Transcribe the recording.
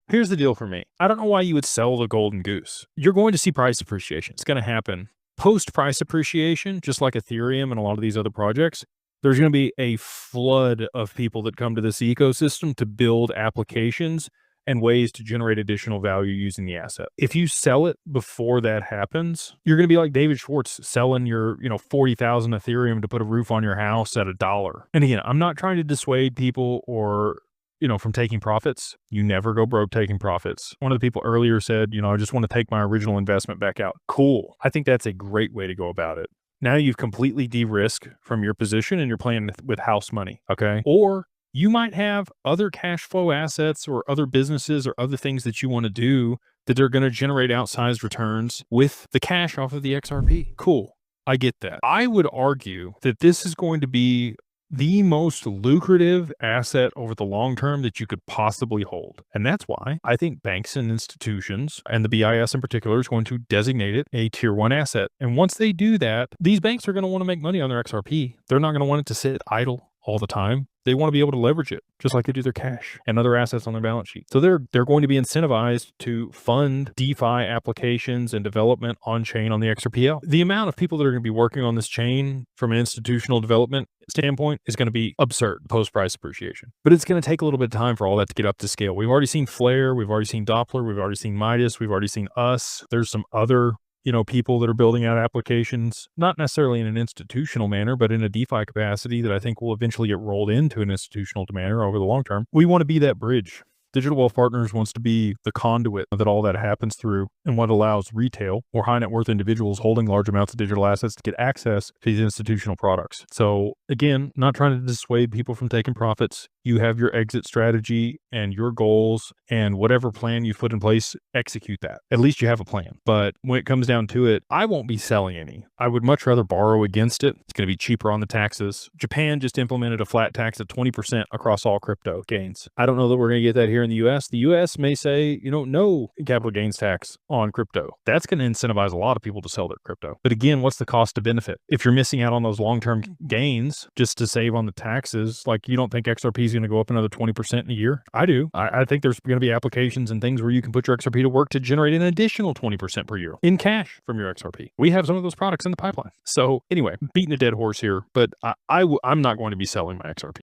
Here's the deal for me. I don't know why you would sell the golden goose. You're going to see price appreciation. It's going to happen. Post price appreciation, just like Ethereum and a lot of these other projects, there's going to be a flood of people that come to this ecosystem to build applications and ways to generate additional value using the asset. If you sell it before that happens, you're going to be like David Schwartz selling your, 40,000 Ethereum to put a roof on your house at $1. And again, I'm not trying to dissuade people or from taking profits. You never go broke taking profits. One of the people earlier said, I just want to take my original investment back out. Cool. I think that's a great way to go about it. Now you've completely de-risked from your position and you're playing with house money. Okay. Or you might have other cash flow assets or other businesses or other things that you want to do that are going to generate outsized returns with the cash off of the XRP. Cool. I get that. I would argue that this is going to be the most lucrative asset over the long term that you could possibly hold. And that's why I think banks and institutions, and the BIS in particular, is going to designate it a tier 1 asset. And once they do that, these banks are going to want to make money on their XRP. They're not going to want it to sit idle all the time. They want to be able to leverage it just like they do their cash and other assets on their balance sheet. So they're going to be incentivized to fund DeFi applications and development on chain on the XRPL. The amount of people that are going to be working on this chain from an institutional development standpoint is going to be absurd post price appreciation. But it's going to take a little bit of time for all that to get up to scale. We've already seen Flare, we've already seen Doppler, we've already seen Midas, we've already seen us. There's some other people that are building out applications, not necessarily in an institutional manner, but in a DeFi capacity that I think will eventually get rolled into an institutional manner over the long term. We want to be that bridge. Digital Wealth Partners wants to be the conduit that all that happens through and what allows retail or high net worth individuals holding large amounts of digital assets to get access to these institutional products. So again, not trying to dissuade people from taking profits. You have your exit strategy and your goals and whatever plan you've put in place, execute that. At least you have a plan. But when it comes down to it, I won't be selling any. I would much rather borrow against it. It's going to be cheaper on the taxes. Japan just implemented a flat tax of 20% across all crypto gains. I don't know that we're going to get that here in the US. The US may say, no capital gains tax on crypto. That's going to incentivize a lot of people to sell their crypto. But again, what's the cost to benefit? If you're missing out on those long-term gains just to save on the taxes, like you don't think XRP is going to go up another 20% in a year? I do. I think there's going to be applications and things where you can put your XRP to work to generate an additional 20% per year in cash from your XRP. We have some of those products in the pipeline. So anyway, beating a dead horse here, but I'm not going to be selling my XRP.